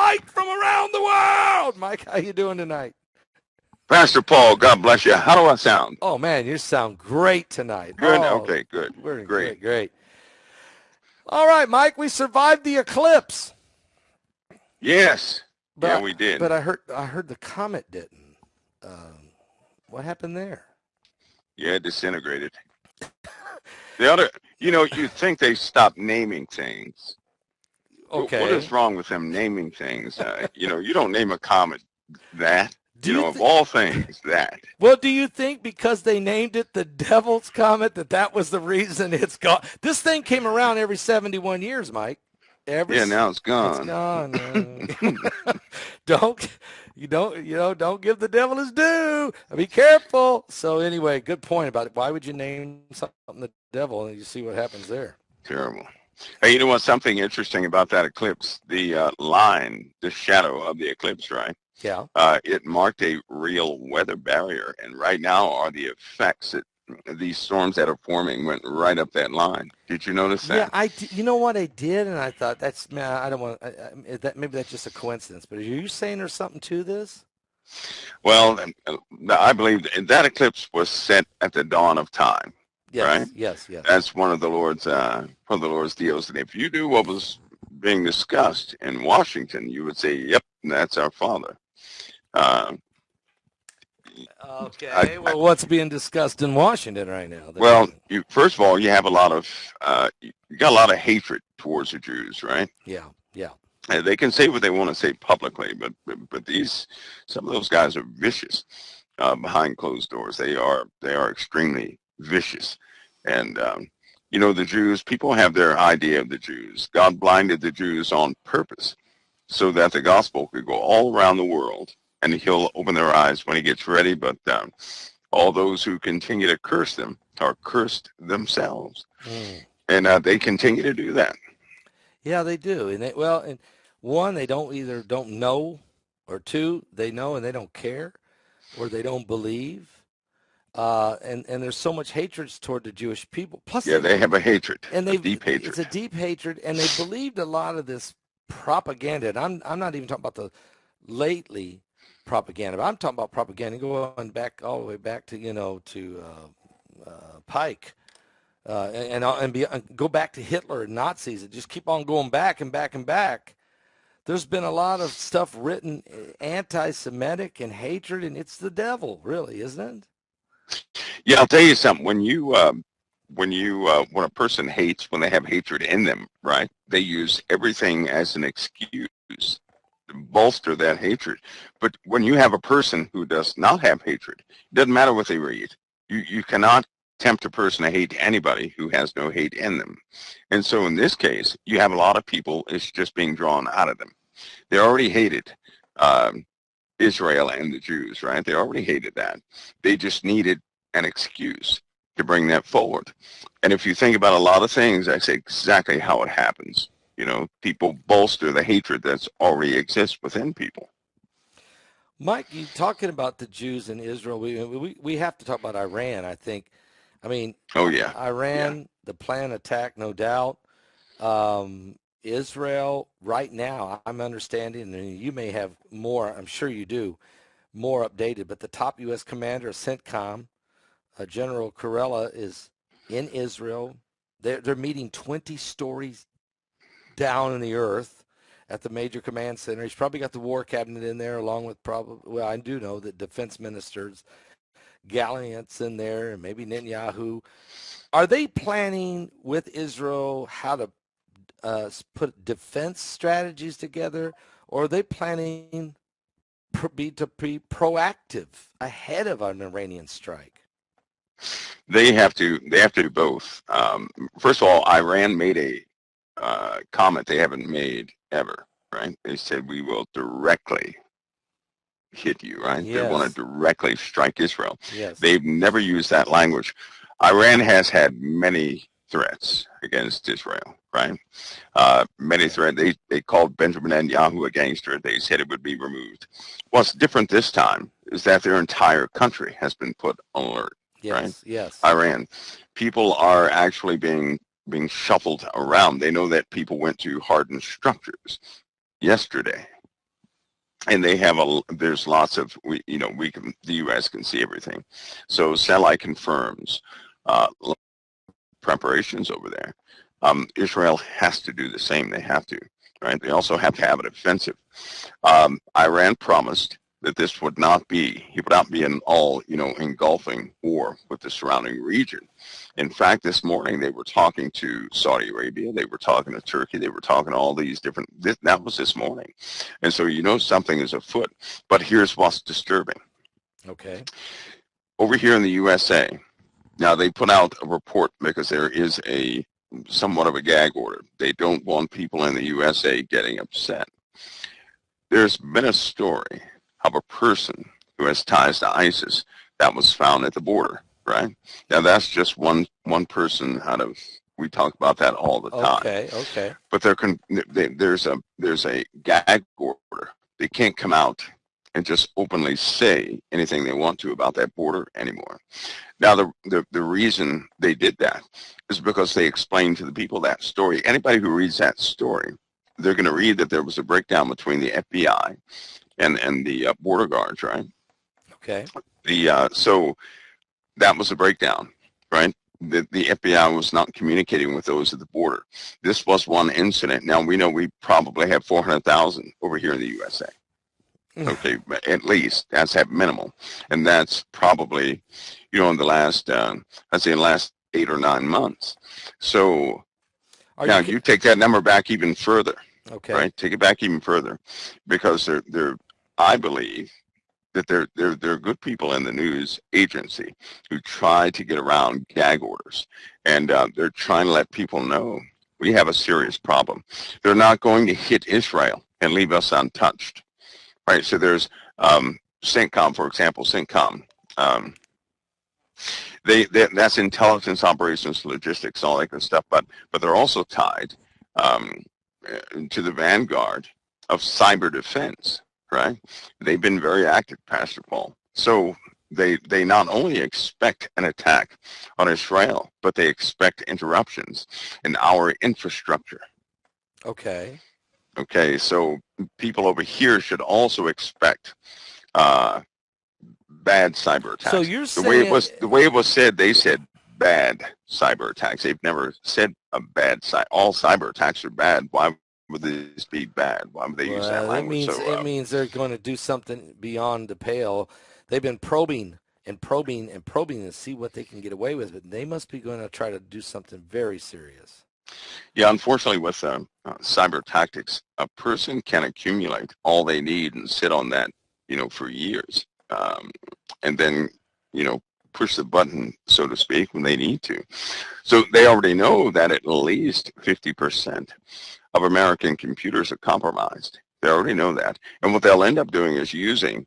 Mike from around the world. Mike, how you doing tonight? Pastor Paul, God bless you. How do I sound? Oh, man, you sound great tonight. Good? Oh, Okay, good. Great. great. All right, Mike, we survived the eclipse. Yes. Yeah, But we did. but I heard the comet didn't. What happened there? Yeah, it disintegrated. The other, you think they stopped naming things. What Okay. is wrong with them naming things? You don't name a comet that. Do you Of all things, that. Well, do you think because they named it the Devil's Comet that was the reason it's gone? This thing came around every 71 years, Mike. Yeah, now it's It's gone. gone. Don't give the devil his due. Be careful. So anyway, good point about it. Why would you name something the devil and you see what happens there? Terrible. Hey, you know what? Something interesting about that eclipse, the line, the shadow of the eclipse, right? Yeah. It marked a real weather barrier, and right now are the effects that these storms that are forming went right up that line. Did you notice that? Yeah, you know what I did, and I thought that's man. I don't want that. Maybe that's just a coincidence. But are you saying there's something to this? Well, I believe that eclipse was set at the dawn of time, right? Yes. That's one of the Lord's deals. And if you do what was being discussed in Washington, you would say, "Yep, that's our Father." Uh, Okay. Well, what's being discussed in Washington right now? Well, first of all, you have a lot of you got a lot of hatred towards the Jews, right? Yeah. And they can say what they want to say publicly, but some of those guys are vicious behind closed doors. They are extremely vicious, and the Jews. People have their idea of the Jews. God blinded the Jews on purpose so that the gospel could go all around the world, and He'll open their eyes when He gets ready. But all those who continue to curse them are cursed themselves. And they continue to do that. Yeah, they do. And one, they either don't know, or two, they know and they don't care, or they don't believe. And there's so much hatred toward the Jewish people. Plus, Yeah, they have a hatred, and a deep hatred. It's a deep hatred, and they believed a lot of this propaganda. And I'm not even talking about the lately propaganda, but I'm talking about propaganda going back all the way back to Pike, and go back to Hitler and Nazis. It just keep on going back and back and back. There's been a lot of stuff written anti-Semitic and hatred, and it's the devil, really, isn't it? Yeah, I'll tell you something. When a person hates, when they have hatred in them, right? They use everything as an excuse to bolster that hatred. But when you have a person who does not have hatred, it doesn't matter what they read. You cannot tempt a person to hate anybody who has no hate in them. And so in this case, you have a lot of people, it's just being drawn out of them. They already hated Israel and the Jews, right? They already hated that. They just needed an excuse to bring that forward. And if you think about a lot of things, that's exactly how it happens. People bolster the hatred that's already exists within people. Mike, you talking about the Jews in Israel? We have to talk about Iran. I think. I mean, oh yeah, Iran, the planned attack, no doubt. Israel, right now, I'm understanding, and you may have more. I'm sure you do, more updated. But the top U.S. commander of CENTCOM, General Kurella, is in Israel. They're meeting 20 stories down in the earth at the major command center. He's probably got the war cabinet in there, along with I do know that defense ministers, Gallant's in there, and maybe Netanyahu. Are they planning with Israel how to put defense strategies together, or are they planning to be proactive ahead of an Iranian strike? They have to do both. First of all, Iran made a comment they haven't made ever, right? They said we will directly hit you, right? Yes. They want to directly strike Israel. Yes. They've never used that language. Iran has had many threats against Israel, right? Many threats. They called Benjamin Netanyahu a gangster. They said it would be removed. What's different this time is that their entire country has been put on alert, right? Yes. Iran. People are actually being shuffled around. They know that people went to hardened structures yesterday, and they have there's lots of, the U.S. can see everything. So satellite confirms preparations over there. Israel has to do the same. They have to, right? They also have to have an offensive. Iran promised that this would not be, he would not be an all, engulfing war with the surrounding region. In fact, this morning they were talking to Saudi Arabia, they were talking to Turkey, they were talking to all these different, that was this morning. And so something is afoot. But here's what's disturbing. Okay. Over here in the USA, now they put out a report because there is somewhat of a gag order. They don't want people in the USA getting upset. There's been a story of a person who has ties to ISIS that was found at the border, right? Now that's just one person out of, we talk about that all the time. Okay. But there's a gag order. They can't come out and just openly say anything they want to about that border anymore. Now the reason they did that is because they explained to the people that story. Anybody who reads that story, they're going to read that there was a breakdown between the FBI and the border guards, right? Okay. So that was a breakdown, right? The FBI was not communicating with those at the border. This was one incident. Now we know we probably have 400,000 over here in the USA. Okay, at least that's at minimal, and that's probably, in the last, I'd say, in the last 8 or 9 months. So now you take that number back even further. Okay. Right, take it back even further, because I believe that there are good people in the news agency who try to get around gag orders, and they're trying to let people know we have a serious problem. They're not going to hit Israel and leave us untouched. Right, so there's CENTCOM, for example, CENTCOM. That's intelligence, operations, logistics, all that good stuff. But they're also tied to the vanguard of cyber defense. Right, they've been very active, Pastor Paul. So they not only expect an attack on Israel, but they expect interruptions in our infrastructure. Okay. Okay, so people over here should also expect bad cyber attacks. So you're saying the way it was said, they said bad cyber attacks. They've never said a bad all cyber attacks are bad. Why would this be bad? Why would they use that language? It means they're going to do something beyond the pale. They've been probing to see what they can get away with, but they must be going to try to do something very serious. Yeah, unfortunately, with cyber tactics, a person can accumulate all they need and sit on that, for years, and then, push the button, so to speak, when they need to. So they already know that at least 50% of American computers are compromised. They already know that, and what they'll end up doing is using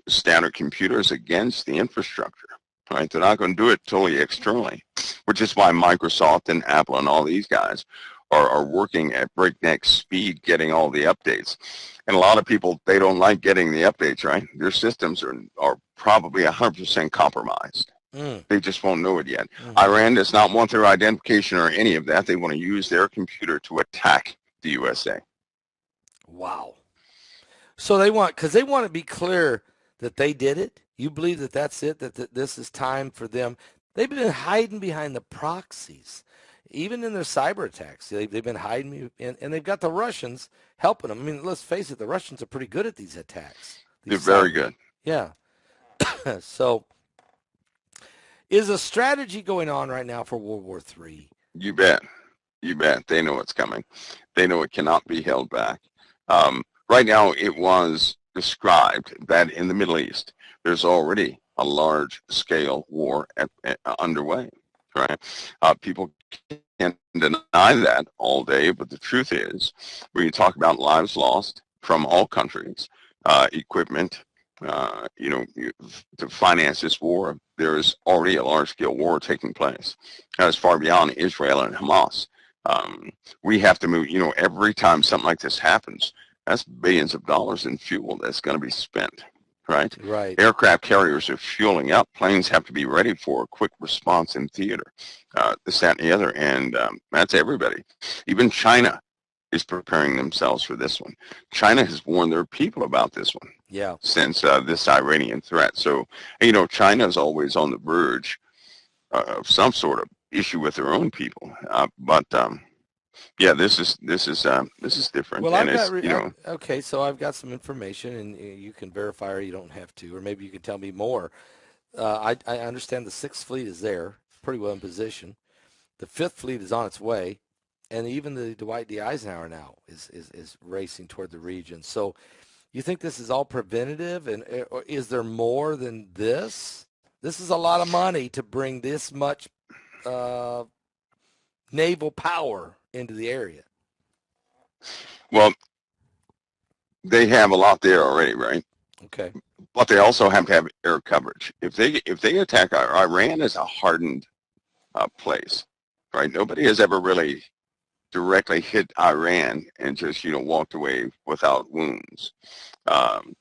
standard computers against the infrastructure. Right? They're not going to do it totally externally, which is why Microsoft and Apple and all these guys are working at breakneck speed getting all the updates. And a lot of people, they don't like getting the updates, right? Their systems are probably 100% compromised. They just won't know it yet. Iran does not want their identification or any of that. They want to use their computer to attack the USA. Wow. So because they want to be clear that they did it. You believe that that's it, that this is time for them. They've been hiding behind the proxies, even in their cyber attacks. They've been hiding, and they've got the Russians helping them. I mean, let's face it, the Russians are pretty good at these attacks. They're very good. Yeah. So is a strategy going on right now for World War III? You bet. You bet. They know it's coming. They know it cannot be held back. Right now, it was described that in the Middle East, there's already a large-scale war underway, right? People can't deny that all day, but the truth is, when you talk about lives lost from all countries, equipment, to finance this war, there is already a large-scale war taking place. That is far beyond Israel and Hamas. We have to move, every time something like this happens, that's billions of dollars in fuel that's going to be spent. Right? Right. Aircraft carriers are fueling up. Planes have to be ready for a quick response in theater. This, that, and the other, and that's everybody. Even China is preparing themselves for this one. China has warned their people about this one. Yeah. Since this Iranian threat. So, China is always on the verge of some sort of issue with their own people. Yeah, this is different, Well, and I've it's got okay, so I've got some information, and you can verify or you don't have to, or maybe you can tell me more. I understand the Sixth Fleet is there, pretty well in position. The Fifth Fleet is on its way, and even the Dwight D. Eisenhower now is racing toward the region. So, you think this is all preventative, and or is there more than this? This is a lot of money to bring this much uh, naval power into the area. well, they have a lot there already, right? Okay. But they also have to have air coverage. If they attack Iran, is a hardened place, right? Nobody has ever really directly hit Iran and just walked away without wounds. Um,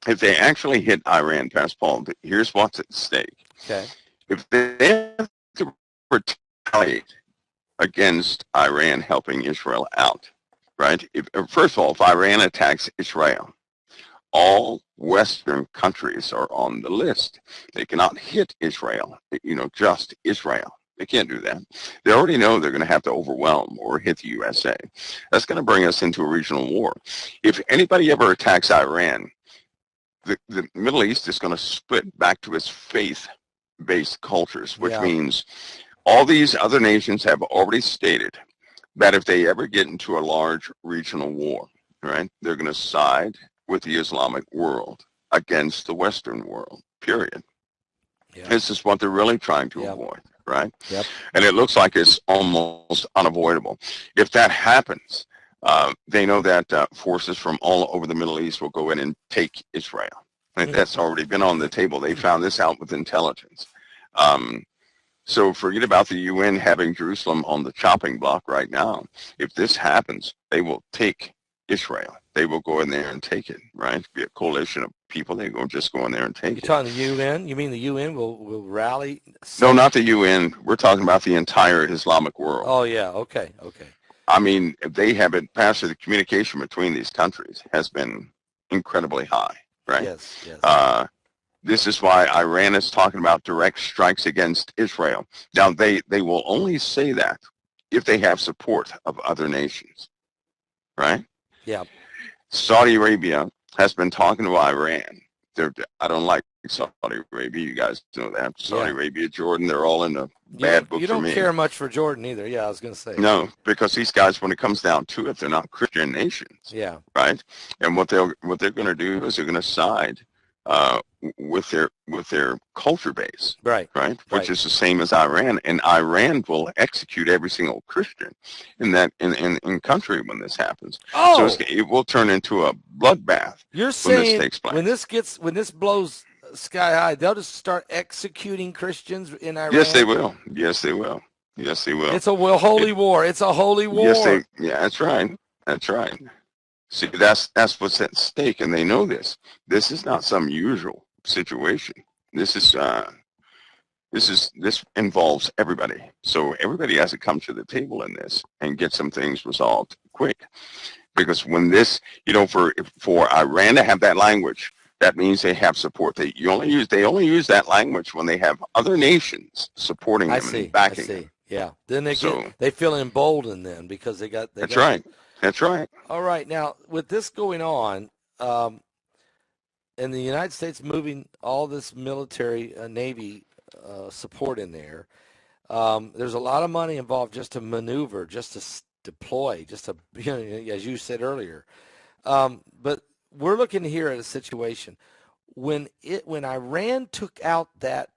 if they actually hit Iran, Pastor Paul, here's what's at stake. Okay. If they have to retaliate against Iran helping Israel out, right? First of all, if Iran attacks Israel, all Western countries are on the list. They cannot hit Israel, just Israel. They can't do that. They already know they're going to have to overwhelm or hit the USA. That's going to bring us into a regional war. If anybody ever attacks Iran, the Middle East is going to split back to its faith-based cultures, which means all these other nations have already stated that if they ever get into a large regional war, right, they're going to side with the Islamic world against the Western world, period. Yeah. This is what they're really trying to avoid, right? Yep. And it looks like it's almost unavoidable. If that happens, they know that forces from all over the Middle East will go in and take Israel. Right? That's already been on the table. They found this out with intelligence. So forget about the UN having Jerusalem on the chopping block right now. If this happens, they will take Israel. They will go in there and take it, right? Be a coalition of people. They will just go in there and take it. You're talking the UN? You mean the UN will rally? No, not the UN. We're talking about the entire Islamic world. Oh, yeah. Okay. I mean, they have it passed. The communication between these countries has been incredibly high, right? Yes. This is why Iran is talking about direct strikes against Israel. Now, they will only say that if they have support of other nations, right? Yeah. Saudi Arabia has been talking to Iran. I don't like Saudi Arabia. You guys know that. Saudi Arabia, Jordan, they're all in the bad book for me. You don't care much for Jordan either. Yeah, I was going to say. No, because these guys, when it comes down to it, they're not Christian nations. Yeah. Right? And what they're going to do is they're going to side with their culture base, right? Which is the same as Iran, and Iran will execute every single Christian in that in country when this happens. Oh, so it will turn into a bloodbath. You're saying when this takes place. when this blows sky high, they'll just start executing Christians in Iran? Yes, they will. Yes, they will. Yes, they will. It's a holy war. It's a holy war. Yes, that's right. That's right. See, that's what's at stake, and they know this. This is not some usual situation. This involves everybody. So everybody has to come to the table in this and get some things resolved quick. Because when this, for Iran to have that language, that means they have support. They only use that language when they have other nations supporting them and backing them. Yeah. Then they feel emboldened then because they got. That's right. That's right. All right. Now, with this going on, and the United States moving all this military, Navy support in there, there's a lot of money involved just to maneuver, just to deploy, just to, as you said earlier. But we're looking here at a situation when Iran took out that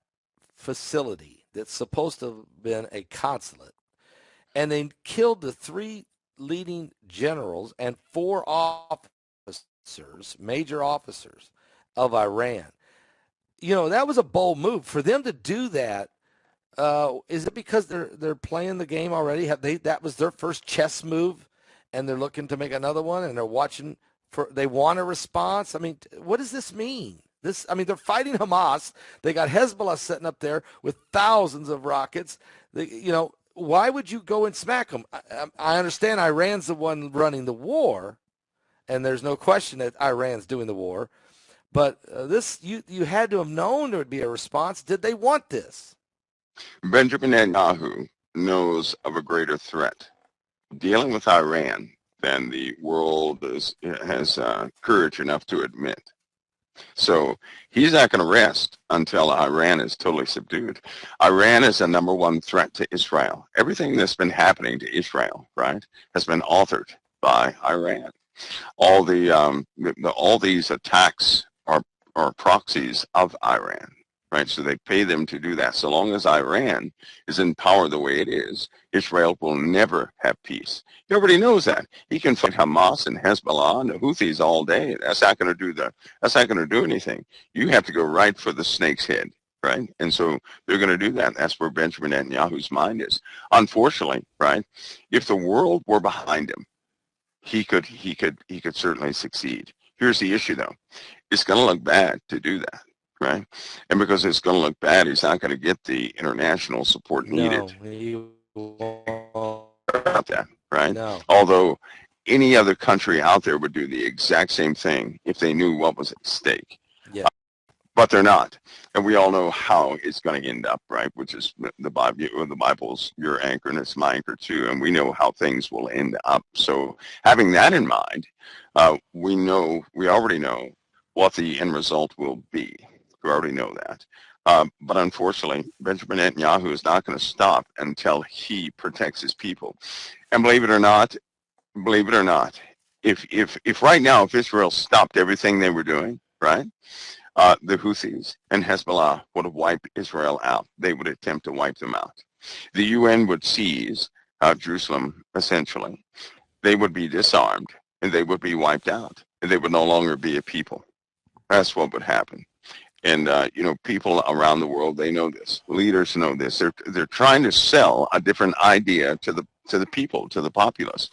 facility that's supposed to have been a consulate, and they killed the 3 leading generals and 4 officers, major officers of Iran. That was a bold move for them to do that. Is it because they're playing the game already? That was their first chess move, and they're looking to make another one, and they're watching they want a response? I mean, what does this mean? They're fighting Hamas. They got Hezbollah sitting up there with thousands of rockets. why would you go and smack them? I understand Iran's the one running the war, and there's no question that Iran's doing the war. But this, you had to have known there would be a response. Did they want this? Benjamin Netanyahu knows of a greater threat dealing with Iran than the world has courage enough to admit. So he's not going to rest until Iran is totally subdued. Iran is the number one threat to Israel. Everything that's been happening to Israel, right, has been authored by Iran. All all these attacks are proxies of Iran, right? So they pay them to do that. So long as Iran is in power the way it is, Israel will never have peace. He already knows that. He can fight Hamas and Hezbollah and the Houthis all day. That's not going to do anything. You have to go right for the snake's head, right? And so they're going to do that. That's where Benjamin Netanyahu's mind is. Unfortunately, right? If the world were behind him, he could certainly succeed. Here's the issue, though. It's going to look bad to do that, right? And because it's going to look bad, he's not going to get the international support needed. No, he won't. About that, right? No. Although any other country out there would do the exact same thing if they knew what was at stake. Yeah. But they're not. And we all know how it's going to end up, right? Which is the Bible. The Bible's your anchor and it's my anchor too. And we know how things will end up. So having that in mind, we already know what the end result will be. We already know that. But unfortunately, Benjamin Netanyahu is not going to stop until he protects his people. And believe it or not, if right now, if Israel stopped everything they were doing, right, the Houthis and Hezbollah would have wiped Israel out. They would attempt to wipe them out. The UN would seize Jerusalem, essentially. They would be disarmed, and they would be wiped out, and they would no longer be a people. That's what would happen. And people around the world, they know this. Leaders know this. They're trying to sell a different idea to the people, to the populace,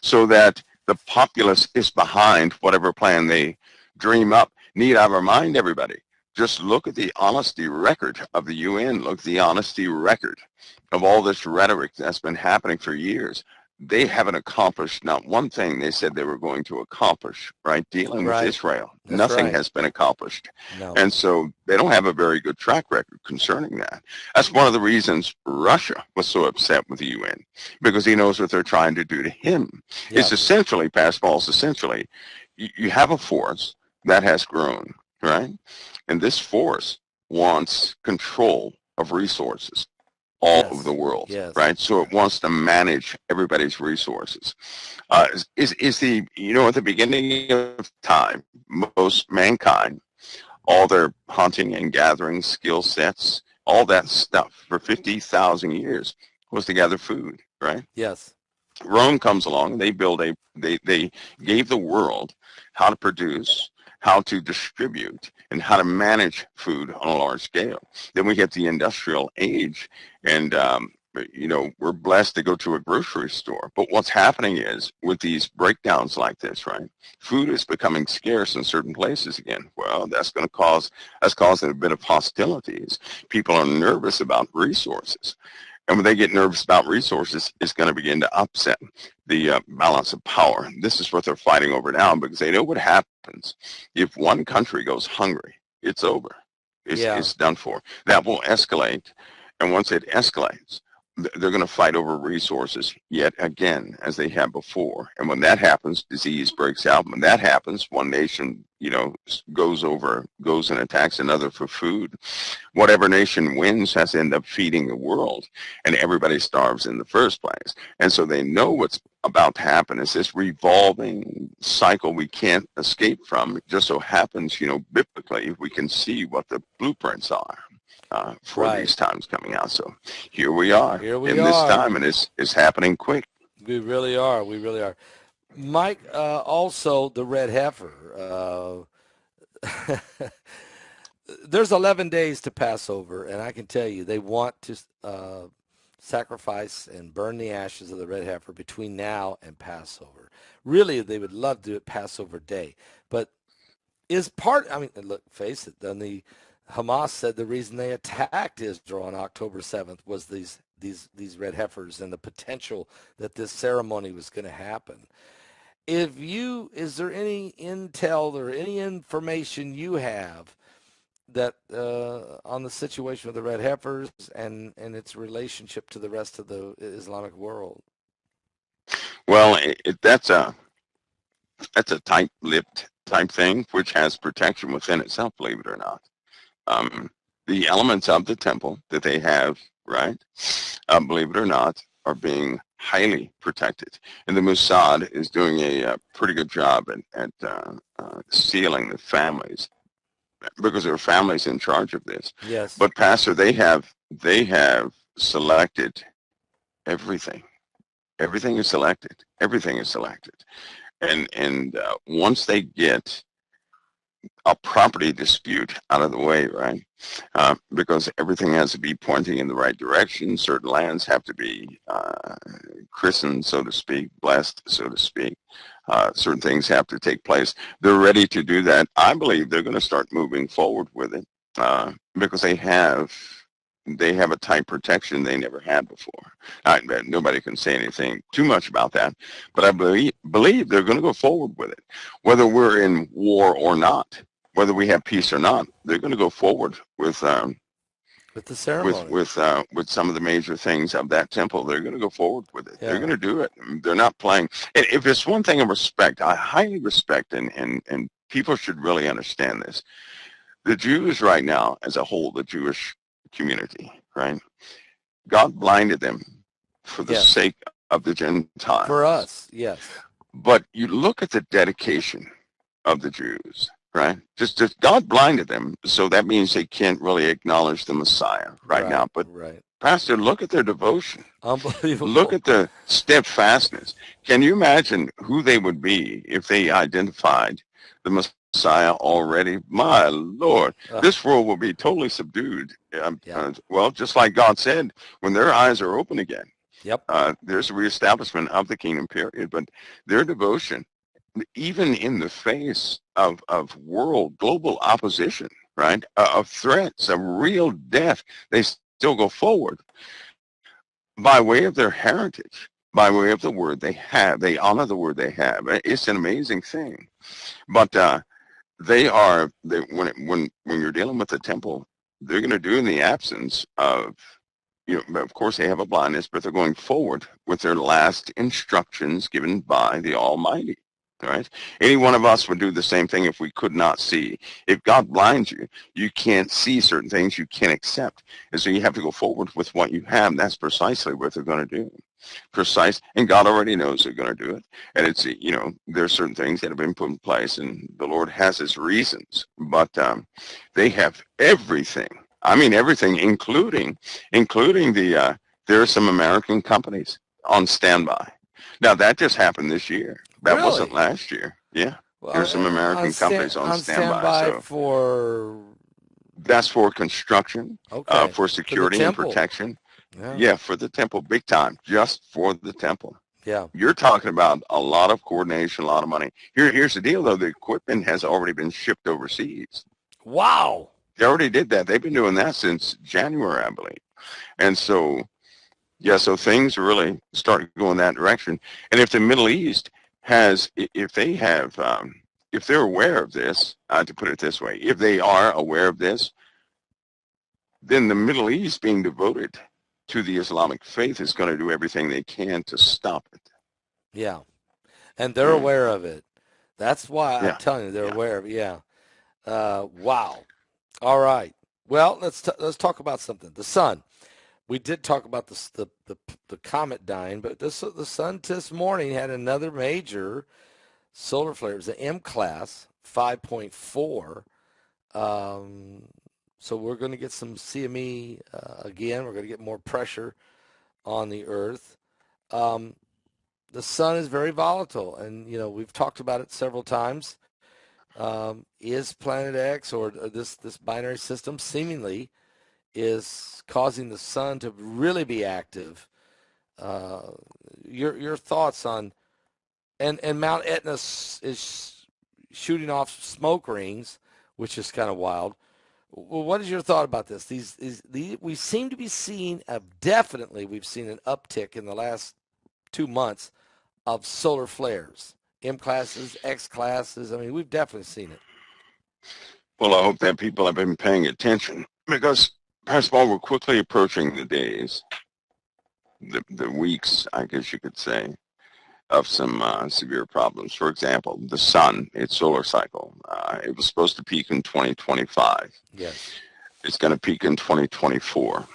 so that the populace is behind whatever plan they dream up. Need I remind everybody? Just look at the honesty record of the UN. Look at the honesty record of all this rhetoric that's been happening for years. They haven't accomplished not one thing they said they were going to accomplish, right? Dealing with Israel. That's Nothing right. has been accomplished. No. And so they don't have a very good track record concerning that. That's one of the reasons Russia was so upset with the UN, because he knows what they're trying to do to him. Yeah. It's essentially, Pascal's essentially, you have a force that has grown, right? And this force wants control of resources all over the world, right? So it wants to manage everybody's resources. At the beginning of time, most mankind, all their hunting and gathering skill sets, all that stuff for 50,000 years was to gather food, right? Yes. Rome comes along, they gave the world how to produce, how to distribute, and how to manage food on a large scale. Then we get the industrial age, and we're blessed to go to a grocery store. But what's happening is, with these breakdowns like this, right, food is becoming scarce in certain places again. Well, that's causing a bit of hostilities. People are nervous about resources. And when they get nervous about resources, it's going to begin to upset the balance of power. This is what they're fighting over now, because they know what happens. If one country goes hungry, it's over. It's done for. That will escalate. And once it escalates, they're going to fight over resources yet again, as they have before. And when that happens, disease breaks out. When that happens, one nation, goes and attacks another for food. Whatever nation wins has to end up feeding the world, and everybody starves in the first place. And so they know what's about to happen. It's this revolving cycle we can't escape from. It just so happens, biblically, we can see what the blueprints are. For these times coming out. So here we are in this time, and it's happening quick. We really are. We really are. Mike, also the red heifer. There's 11 days to Passover, and I can tell you they want to sacrifice and burn the ashes of the red heifer between now and Passover. Really, they would love to do it Passover Day. But look, face it, then the Hamas said the reason they attacked Israel on October 7th was these these red heifers and the potential that this ceremony was going to happen. Is there any intel or any information you have that on the situation with the red heifers and its relationship to the rest of the Islamic world? Well, that's a tight-lipped type thing, which has protection within itself, believe it or not. Um, the elements of the temple that they have, right, believe it or not, are being highly protected. And the Mossad is doing a pretty good job at sealing the families, because there are families in charge of this. Yes. But Pastor, they have selected everything. Everything is selected. Everything is selected. And once they get a property dispute out of the way, right? Because everything has to be pointing in the right direction. Certain lands have to be christened, so to speak, blessed, so to speak. Certain things have to take place. They're ready to do that. I believe they're going to start moving forward with it because they have a type protection they never had before. Nobody can say anything too much about that, but I believe they're going to go forward with it. Whether we're in war or not, whether we have peace or not, they're going to go forward with the ceremony. with some of the major things of that temple. They're going to go forward with it. Yeah. They're going to do it. They're not playing. If it's one thing of respect, I highly respect, and people should really understand this. The Jews right now, as a whole, the Jewish community, right? God blinded them for the Yes. sake of the Gentiles. For us, yes. But you look at the dedication of the Jews, right? Just God blinded them, so that means they can't really acknowledge the Messiah right now. But Pastor, look at their devotion. Unbelievable. Look at the steadfastness. Can you imagine who they would be if they identified the Messiah already? My Lord, this world will be totally subdued. Well, just like God said, when their eyes are open again, there's a reestablishment of the kingdom period. But their devotion, even in the face of global opposition, right, of threats, of real death, they still go forward by way of their heritage, by way of the word they have. They honor the word they have. It's an amazing thing. But when you're dealing with the temple, they're going to do in the absence of, of course they have a blindness, but they're going forward with their last instructions given by the Almighty. Right? Any one of us would do the same thing if we could not see. If God blinds you, you can't see certain things you can't accept. And so you have to go forward with what you have. That's precisely what they're going to do. Precise. And God already knows they're going to do it. And it's, there are certain things that have been put in place, and the Lord has his reasons. But they have everything. I mean, everything, including there are some American companies on standby. Now, that just happened this year. That wasn't last year. Yeah. Well, There's some American companies on standby. So for... That's for construction, for security and protection. Yeah, for the temple, big time, just for the temple. Yeah. You're talking about a lot of coordination, a lot of money. Here's the deal, though. The equipment has already been shipped overseas. Wow. They already did that. They've been doing that since January, I believe. And so, so things really start going that direction. And if the Middle East if they're aware of this, to put it this way, if they are aware of this, then the Middle East being devoted to the Islamic faith is going to do everything they can to stop it. Yeah. And they're aware of it. That's why I'm telling you, they're aware of it. Yeah. Wow. All right. Well, let's talk about something. The sun. We did talk about the comet dying, but the sun this morning had another major solar flare. It was the M class, 5.4. So we're going to get some CME again. We're going to get more pressure on the Earth. The sun is very volatile, and we've talked about it several times. Is Planet X or this binary system seemingly is causing the sun to really be active? Your thoughts on and Mount Etna is shooting off smoke rings, which is kind of wild. Well, what is your thought about this? These we seem to be seeing definitely we've seen an uptick in the last 2 months of solar flares, M classes, X classes. I mean, we've definitely seen it. Well, I hope that people have been paying attention because, first of all, we're quickly approaching the days, the weeks, I guess you could say, of some severe problems. For example, the sun, its solar cycle, it was supposed to peak in 2025. Yes. It's going to peak in 2024.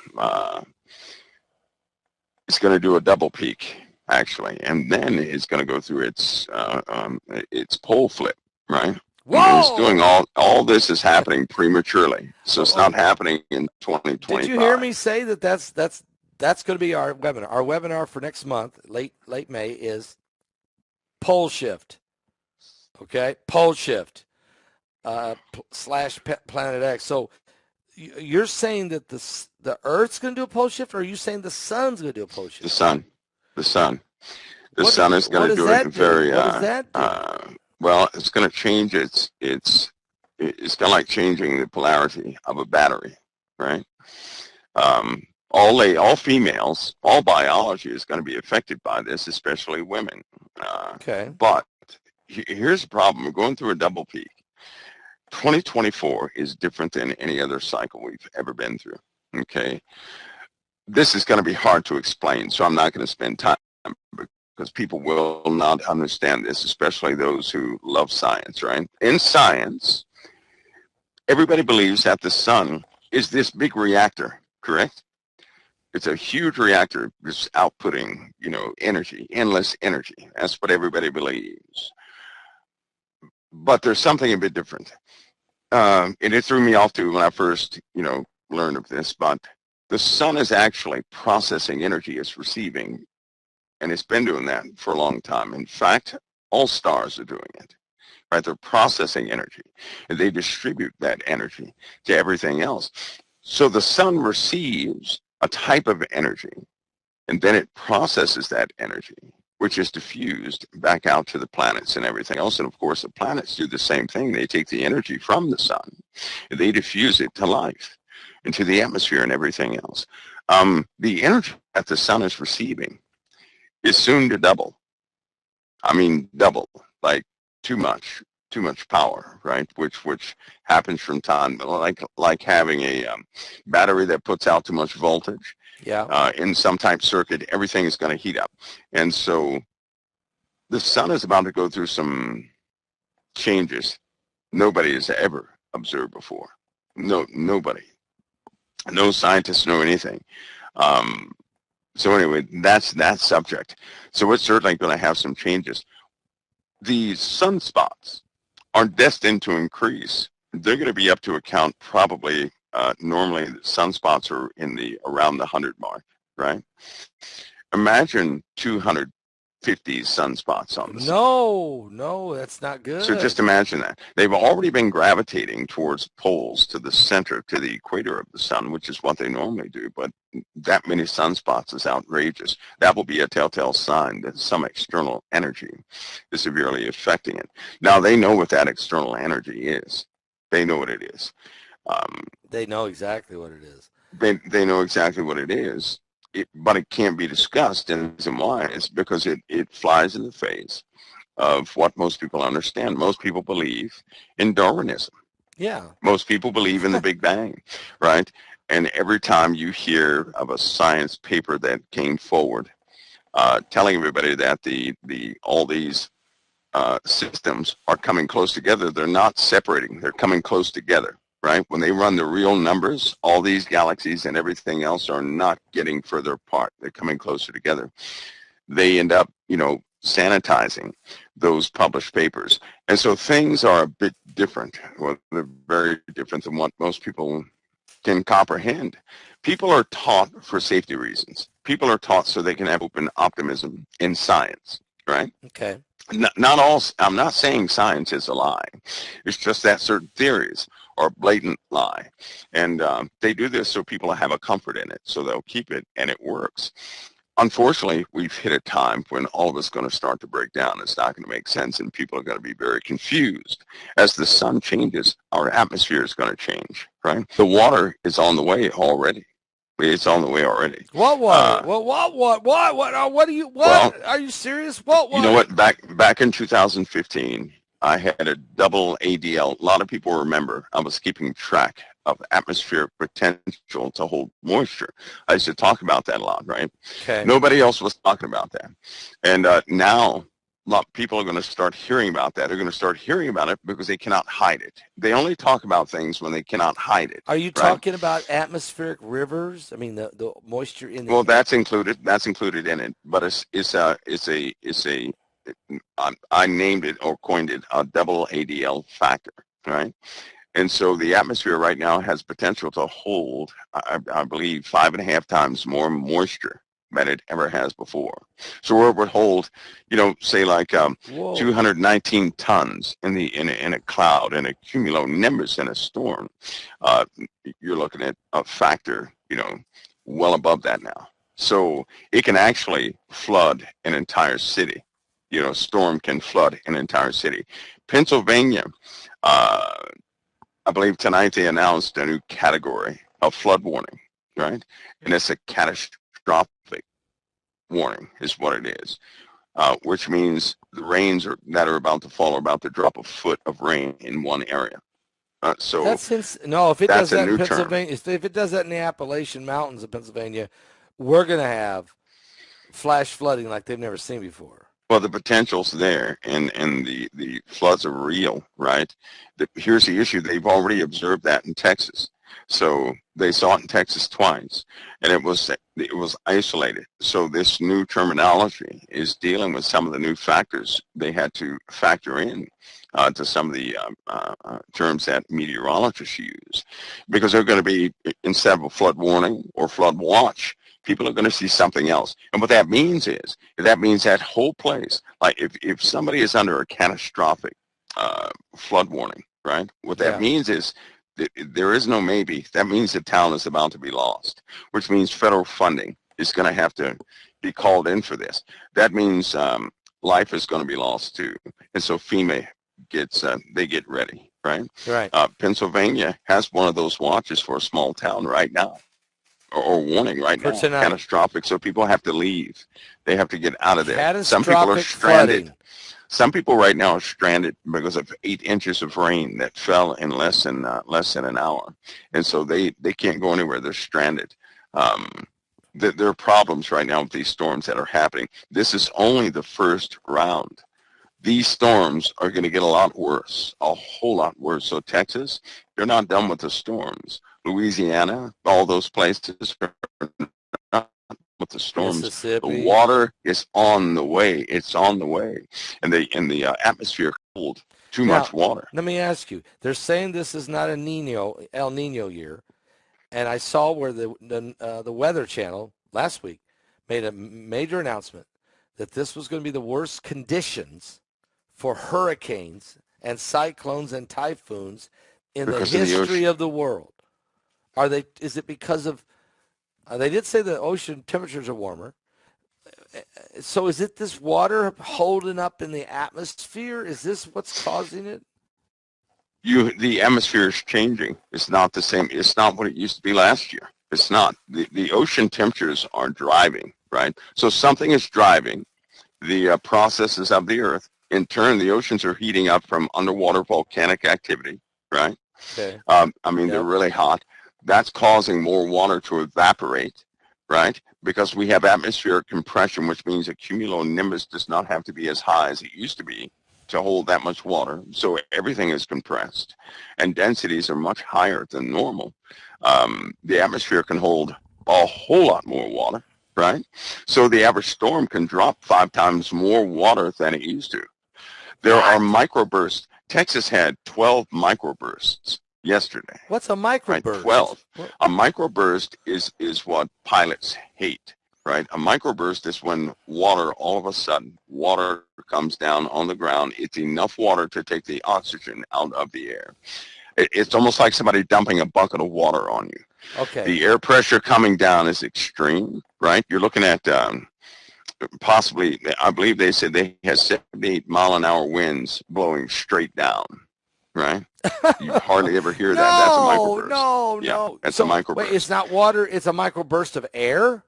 It's going to do a double peak, actually, and then it's going to go through its pole flip, right? And it's doing Whoa! all this is happening prematurely, so it's not Oh, happening in did you hear 2025. me say that that's going to be our webinar? Our webinar for next month, late May, is pole shift. Okay, pole shift slash planet X. So you're saying that the Earth's going to do a pole shift, or are you saying the sun's going to do a pole The shift? sun, the sun, the What sun is what going to does do it that do? very What does that do? well. It's going to change it's kind of like changing the polarity of a battery, right? All females, all biology is going to be affected by this, especially women. Okay. But here's the problem: we're going through a double peak. 2024 is different than any other cycle we've ever been through. Okay, this is going to be hard to explain, so I'm not going to spend time because people will not understand this, especially those who love science, right? In science, everybody believes that the sun is this big reactor, correct? It's a huge reactor just outputting, energy, endless energy. That's what everybody believes. But there's something a bit different. And it threw me off too when I first, learned of this, but the sun is actually processing energy it's receiving, and it's been doing that for a long time. In fact, all stars are doing it, right? They're processing energy, and they distribute that energy to everything else. So the sun receives a type of energy, and then it processes that energy, which is diffused back out to the planets and everything else. And of course, the planets do the same thing. They take the energy from the sun, and they diffuse it to life, into the atmosphere and everything else. The energy that the sun is receiving is soon to double. I mean, double, like too much power, right? Which happens from time, like having a battery that puts out too much voltage. Yeah. In some type circuit, everything is going to heat up. And so the sun is about to go through some changes nobody has ever observed before. No, nobody. No scientists know anything. So anyway, that's that subject. So it's certainly going to have some changes. These sunspots are destined to increase. They're going to be up to account probably, normally sunspots are around the 100 mark, right? Imagine 250 sunspots on the sun. No, that's not So just good. imagine that. They've already been gravitating towards poles, to the center, to the equator of the sun, which is what they normally do. But that many sunspots is outrageous. That will be a telltale sign that some external energy is severely affecting it. Now, they know what that external energy is. They know what it is. Um, They know exactly what it is. they know exactly what it is, but it can't be discussed. And the reason why is because it flies in the face of what most people understand. Most people believe in Darwinism. Yeah. Most people believe in the Big Bang, right? And every time you hear of a science paper that came forward telling everybody that all these systems are coming close together, they're not separating. They're coming close together, right? When they run the real numbers, all these galaxies and everything else are not getting further apart. They're coming closer together. They end up, sanitizing those published papers. And so things are a bit different. Well, they're very different than what most people can comprehend. People are taught for safety reasons. People are taught so they can have open optimism in science, right? Okay. Not all, I'm not saying science is a lie. It's just that certain theories are a blatant lie. And they do this so people have a comfort in it, so they'll keep it, and it works. Unfortunately, we've hit a time when all of it's going to start to break down. It's not going to make sense, and people are going to be very confused. As the sun changes, our atmosphere is going to change, right? The water is on the way already. It's on the way already. What water? Well, What? Are you serious? What you know water? what? Back in 2015, I had a double ADL. A lot of people remember I was keeping track of atmospheric potential to hold moisture. I used to talk about that a lot, right? Okay. Nobody else was talking about that. And now a lot of people are going to start hearing about that. They're going to start hearing about it because they cannot hide it. They only talk about things when they cannot hide it, Are you right? talking about atmospheric rivers? I mean, the moisture in Well, the. that's included. That's included in it. But it's a I named it or coined it a double ADL factor, right? And so the atmosphere right now has potential to hold, I believe, 5.5 times more moisture than it ever has before. So where it would hold, say like Whoa. 219 tons in a cloud, in a cumulonimbus, in a storm, uh, you're looking at a factor, well above that now. So it can actually flood an entire city. Storm can flood an entire city. Pennsylvania, uh, I believe tonight they announced a new category of flood warning, right? And it's a catastrophic warning is what it is, which means the rains that are about to fall are about to drop a foot of rain in one area. So No, if it does that's a that in new term. Pennsylvania, if it does that in the Appalachian Mountains of Pennsylvania, we're going to have flash flooding like they've never seen before. Well, the potential's there, and the floods are real, right? Here's the issue. They've already observed that in Texas. So they saw it in Texas twice, and it was isolated. So this new terminology is dealing with some of the new factors they had to factor in to some of the terms that meteorologists use, because they're going to be, instead of a flood warning or flood watch, people are going to see something else. And what that means is, that means that whole place, like if somebody is under a catastrophic flood warning, right? What that Yeah. means is there is no maybe. That means the town is about to be lost, which means federal funding is going to have to be called in for this. That means life is going to be lost too. And so FEMA they get ready, right? Right. Pennsylvania has one of those watches for a small town right now, or warning right For now, tonight. catastrophic. So people have to leave. They have to get out of there. Some people are Catastrophic stranded. flooding. Some people right now are stranded because of 8 inches of rain that fell in less than an hour, and so they can't go anywhere. They're stranded. There are problems right now with these storms that are happening. This is only the first round. These storms are going to get a lot worse, a whole lot worse. So Texas, they're not done with the storms. Louisiana, all those places are not with the storms. The Mississippi. water is on the way. It's on the way, and the atmosphere cold too Now, much water. let me ask you. They're saying this is not a El Nino year, and I saw where the Weather Channel last week made a major announcement that this was going to be the worst conditions for hurricanes and cyclones and typhoons in the Because of the history ocean. of the world. Is it because of? They did say the ocean temperatures are warmer. So is it this water holding up in the atmosphere? Is this what's causing it? The atmosphere is changing. It's not the same. It's not what it used to be last year. It's not. The ocean temperatures are driving, right? So something is driving the processes of the earth. In turn, the oceans are heating up from underwater volcanic activity, right? Okay. I mean, they're Yep. really hot. That's causing more water to evaporate, right? Because we have atmospheric compression, which means a cumulonimbus does not have to be as high as it used to be to hold that much water. So everything is compressed, and densities are much higher than normal. The atmosphere can hold a whole lot more water, right? So the average storm can drop 5 times more water than it used to. There are What? microbursts. Texas had 12 microbursts yesterday, What's a right? microburst? 12. A microburst is what pilots hate, right? A microburst is when all of a sudden, water comes down on the ground. It's enough water to take the oxygen out of the air. It's almost like somebody dumping a bucket of water on you. Okay. The air pressure coming down is extreme, right? You're looking at possibly, I believe they said they had 78-mile-an-hour winds blowing straight down, right? You hardly ever hear that. That's a No, microburst. no, Yeah, no. that's a So wait, it's microburst. not water. It's a microburst of air.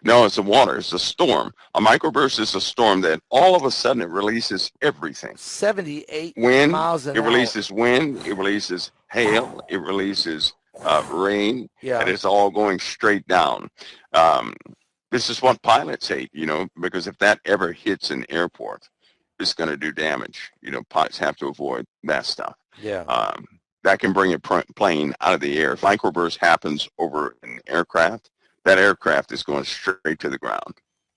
No, it's a water. It's a storm. A microburst is a storm that all of a sudden it releases everything. 78 Wind, miles an it hour. releases wind, it releases hail, it releases rain, and Yeah. it's all going straight down. Um, this is what pilots hate, because if that ever hits an airport, it's going to do damage. Pilots have to avoid that stuff. Yeah. Um, that can bring a plane out of the air. If microburst happens over an aircraft, that aircraft is going straight to the ground.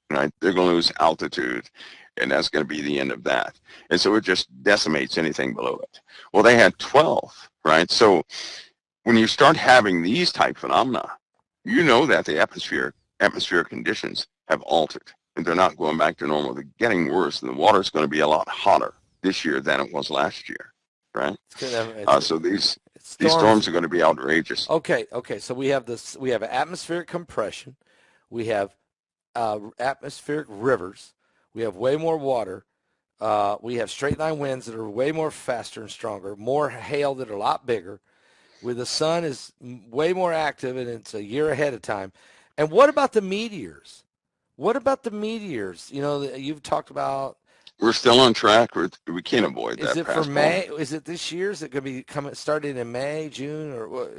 Right? They're going to lose altitude, and that's going to be the end of that. And so it just decimates anything below it. Well, they had 12, right? So when you start having these type phenomena, you know that the atmospheric conditions have altered, and they're not going back to normal. They're getting worse, and the water's going to be a lot hotter this year than it was last year, right? So these storms are going to be outrageous. Okay. So we have this. We have atmospheric compression. We have atmospheric rivers. We have way more water. We have straight line winds that are way more faster and stronger. More hail that are a lot bigger. Where the sun is way more active and it's a year ahead of time. And what about the meteors? What about the meteors? You've talked about. We're still on track. We can't avoid that. Is it for May? Is it this year? Is it going to be starting in May, June, or what?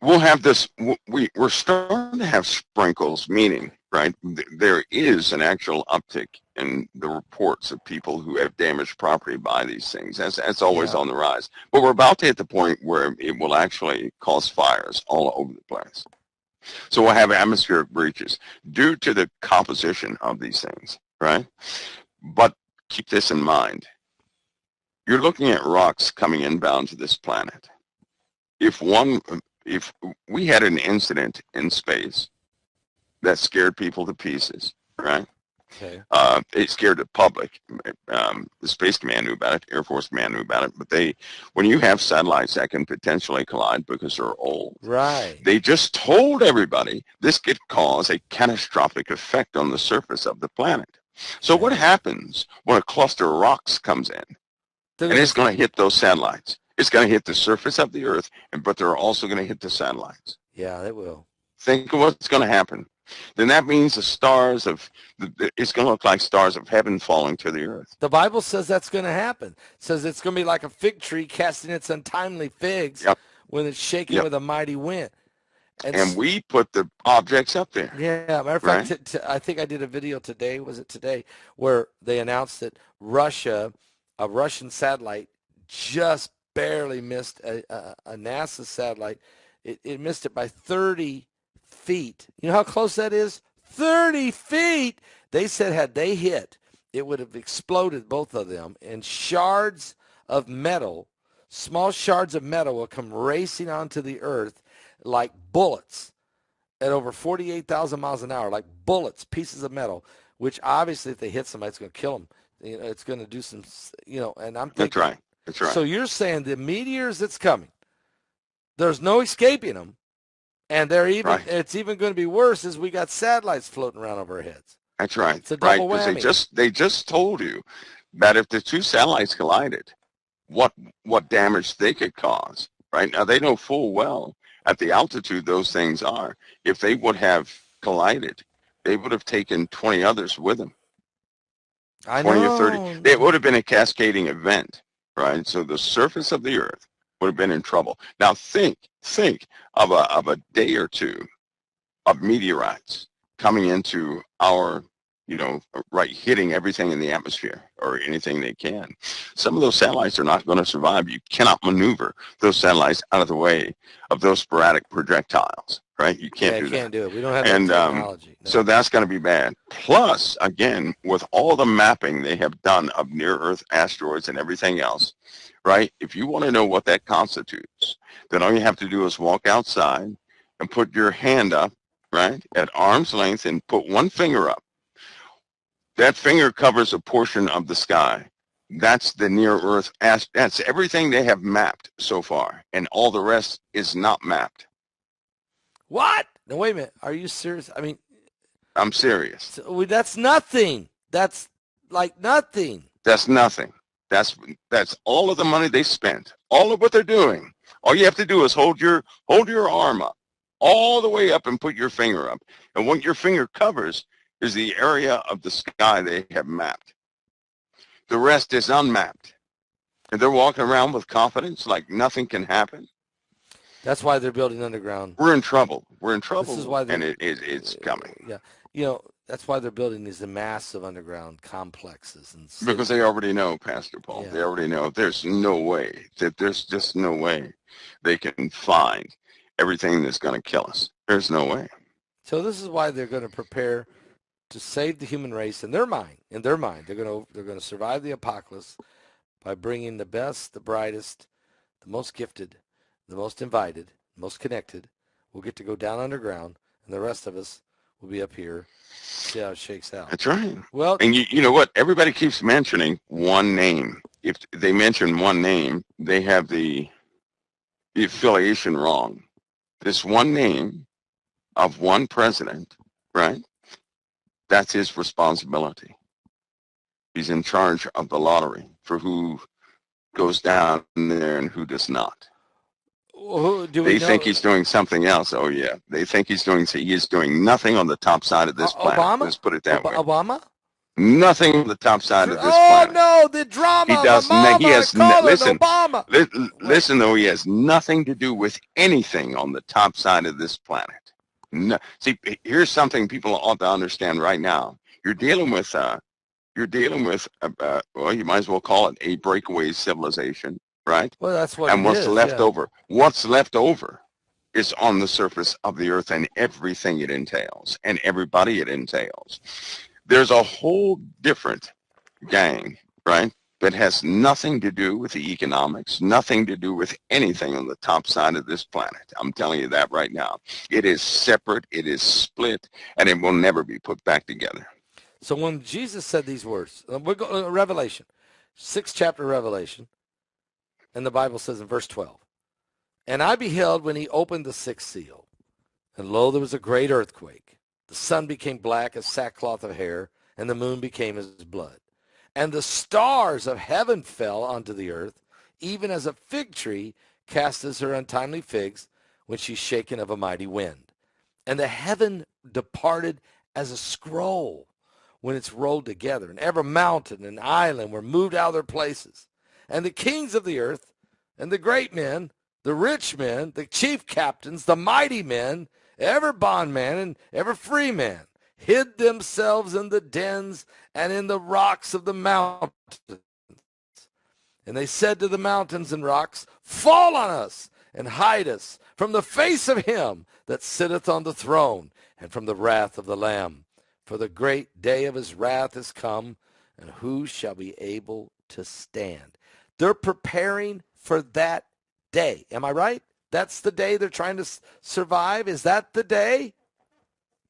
We'll have this. We're starting to have sprinkles, meaning, right, there is an actual uptick in the reports of people who have damaged property by these things. That's always on the rise. But we're about to hit the point where it will actually cause fires all over the place. So we'll have atmospheric breaches due to the composition of these things, right? But keep this in mind. You're looking at rocks coming inbound to this planet. If we had an incident in space that scared people to pieces, right? Okay. It scared the public. The Space Command knew about it. Air Force Command knew about it. But when you have satellites that can potentially collide because they're old, right? They just told everybody this could cause a catastrophic effect on the surface of the planet. So what happens when a cluster of rocks comes in? And it's going to hit those satellites. It's going to hit the surface of the Earth, but they're also going to hit the satellites. Yeah, they will. Think of what's going to happen. Then that means it's going to look like stars of heaven falling to the earth. The Bible says that's going to happen. It says it's going to be like a fig tree casting its untimely figs when it's shaken with a mighty wind. And we put the objects up there. Yeah, matter of fact, I think I did a video today, was it today, where they announced that a Russian satellite just barely missed a NASA satellite. It missed it by 30 feet. You know how close that is? 30 feet! They said had they hit, it would have exploded, both of them, and shards of metal, small shards of metal will come racing onto the earth like bullets at over 48,000 miles an hour, like bullets, pieces of metal, which obviously if they hit somebody, it's going to kill them. It's going to do some, and I'm thinking. That's right. So you're saying the meteors that's coming, there's no escaping them, and it's even going to be worse as we got satellites floating around over our heads. That's right. It's a double whammy. Because they just told you that if the two satellites collided, what damage they could cause. Right now, they know full well at the altitude those things are. If they would have collided, they would have taken 20 others with them. 20 or 30. It would have been a cascading event, right? So the surface of the Earth would have been in trouble. Now think of a day or two of meteorites coming into our, hitting everything in the atmosphere or anything they can. Some of those satellites are not going to survive. You cannot maneuver those satellites out of the way of those sporadic projectiles, right? You can't do that. Can't do it. We don't have that technology. So that's going to be bad. Plus, again, with all the mapping they have done of near-Earth asteroids and everything else, right? If you want to know what that constitutes, then all you have to do is walk outside and put your hand up, right, at arm's length and put one finger up. That finger covers a portion of the sky. That's the near-Earth. That's everything they have mapped so far, and all the rest is not mapped. What? No, wait a minute. Are you serious? I mean, I'm serious. That's nothing. That's like nothing. That's nothing. That's all of the money they spent. All of what they're doing. All you have to do is hold your arm up, all the way up, and put your finger up. And what your finger covers is the area of the sky they have mapped. The rest is unmapped. And they're walking around with confidence like nothing can happen. That's why they're building underground. We're in trouble. We're in trouble, This is why and it's coming. Yeah, you know, that's why they're building these massive underground complexes and cities. Because they already know, Pastor Paul. Yeah. They already know there's no way there's just no way they can find everything that's going to kill us. There's no way. So this is why they're going to prepare to save the human race in their mind. In their mind, they're going to survive the apocalypse by bringing the best, the brightest, the most gifted, the most invited, most connected. We'll get to go down underground, and the rest of us will be up here. See how it shakes out. That's right. Well, and you know what? Everybody keeps mentioning one name. If they mention one name, they have the affiliation wrong. This one name of one president, right? That's his responsibility. He's in charge of the lottery for who goes down there and who does not. They think he's doing something else. Oh yeah, they think he is doing nothing on the top side of this planet. Obama? Let's put it that way. Obama? Nothing on the top side of this planet. Oh no, the drama. He does. He has. Listen. Obama. Listen, though, he has nothing to do with anything on the top side of this planet. No, see, here's something people ought to understand right now. You're dealing with. Well, you might as well call it a breakaway civilization, right? Well, that's what. And what's left over? What's left over is on the surface of the earth and everything it entails and everybody it entails. There's a whole different gang, right, that has nothing to do with the economics, nothing to do with anything on the top side of this planet. I'm telling you that right now. It is separate, it is split, and it will never be put back together. So when Jesus said these words, Revelation, 6th chapter of Revelation, and the Bible says in verse 12, and I beheld when he opened the 6th seal, and lo, there was a great earthquake. The sun became black as sackcloth of hair, and the moon became as blood. And the stars of heaven fell onto the earth, even as a fig tree casteth her untimely figs when she's shaken of a mighty wind. And the heaven departed as a scroll when it's rolled together, and every mountain and island were moved out of their places. And the kings of the earth, and the great men, the rich men, the chief captains, the mighty men, every bondman and every free man, hid themselves in the dens and in the rocks of the mountains. And they said to the mountains and rocks, fall on us and hide us from the face of him that sitteth on the throne and from the wrath of the Lamb. For the great day of his wrath is come, and who shall be able to stand? They're preparing for that day. Am I right? That's the day they're trying to survive? Is that the day?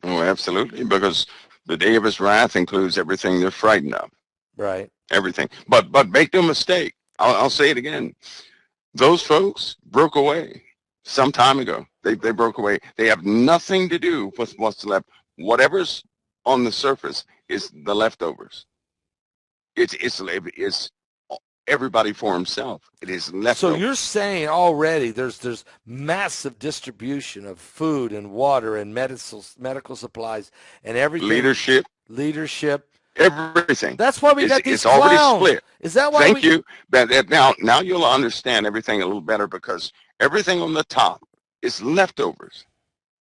Oh, absolutely, because the day of his wrath includes everything they're frightened of. Right. Everything. But make no mistake, I'll say it again. Those folks broke away some time ago. They broke away. They have nothing to do with what's left. Whatever's on the surface is the leftovers. It's everybody for himself. It is leftovers. So you're saying already there's massive distribution of food and water and medical supplies and everything. Leadership. Everything. That's why we got these clowns. It's already split. Is that why? Thank you. Now you'll understand everything a little better, because everything on the top is leftovers.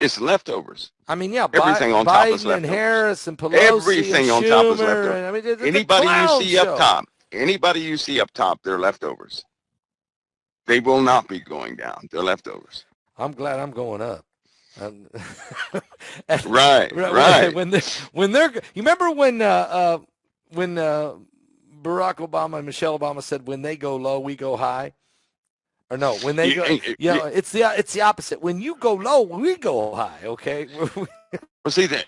It's leftovers. I mean, yeah, everything on top is leftovers. And Harris and Pelosi everything and on Schumer, top is leftovers. I mean, Anybody you see up top, they're leftovers. They will not be going down. They're leftovers. I'm glad I'm going up. Right. When they're, you remember when Barack Obama and Michelle Obama said, "When they go low, we go high." Or no, when they go, it's the opposite. When you go low, we go high. Okay. Well, see that.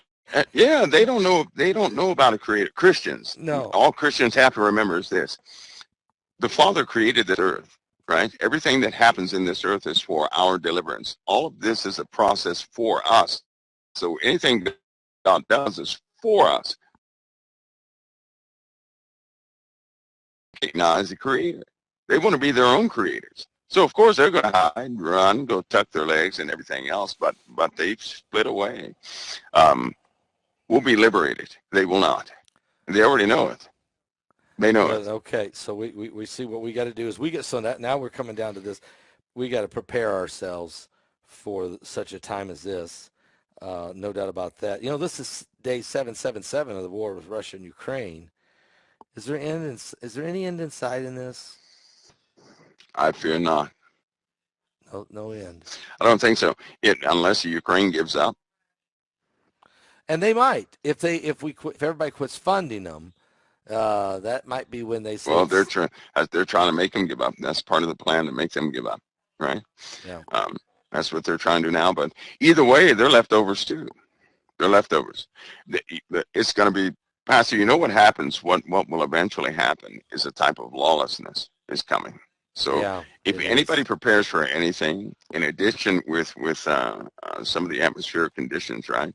Yeah, they don't know. They don't know about a creator. Christians. No. All Christians have to remember is this: the Father created this earth, right? Everything that happens in this earth is for our deliverance. All of this is a process for us. So anything that God does is for us. recognize the creator. They want to be their own creators. So of course they're going to hide, run, go tuck their legs and everything else, but they've split away. We'll be liberated. They will not. They already know it. They know Well, it. okay, so we see what we got to do is so that now we're coming down to this. We got to prepare ourselves for such a time as this. No doubt about that. You know, this is day 777 of the war with Russia and Ukraine. Is there any end in sight in this? I fear not. No, no end. I don't think so. Unless Ukraine gives up. And they might if everybody quits funding them. That might be when they say. Well, they're trying to make them give up. That's part of the plan, to make them give up, right? Yeah. That's what they're trying to do now. But either way, they're leftovers too. They're leftovers. It's going to be, Pastor, you know what happens? What will eventually happen is a type of lawlessness is coming. So Yeah, if anybody prepares for anything, in addition with some of the atmospheric conditions, right,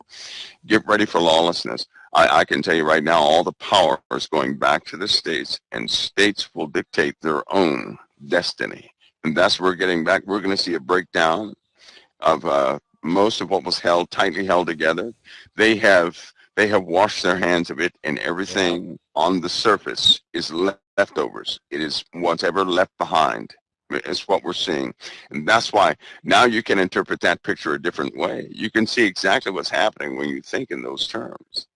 get ready for lawlessness. I can tell you right now, all the power is going back to the states, and states will dictate their own destiny. And that's where we're getting back. We're going to see a breakdown of most of what was tightly held together. They have washed their hands of it, and everything on the surface is leftovers. It is whatever left behind is what we're seeing. And that's why now you can interpret that picture a different way. You can see exactly what's happening when you think in those terms.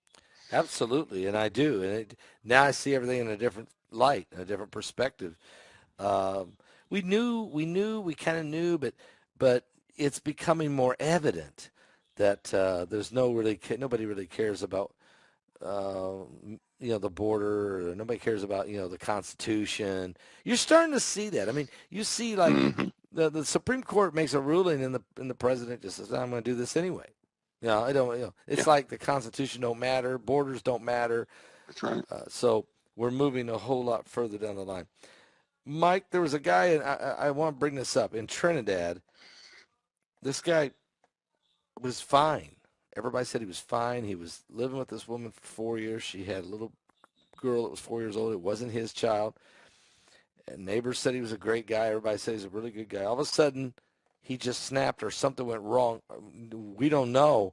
Absolutely, and I do. And now I see everything in a different light, in a different perspective. We kind of knew, but it's becoming more evident that there's nobody really cares about the border. Or nobody cares about the Constitution. You're starting to see that. I mean, you see like the Supreme Court makes a ruling, and the president just says, "I'm going to do this anyway." I don't. It's like the Constitution don't matter, borders don't matter. That's right. So we're moving a whole lot further down the line. Mike, there was a guy, and I want to bring this up, in Trinidad. This guy was fine. Everybody said he was fine. He was living with this woman for 4 years. She had a little girl that was 4 years old. It wasn't his child. And neighbors said he was a great guy. Everybody said he's a really good guy. All of a sudden, he just snapped, or something went wrong. We don't know.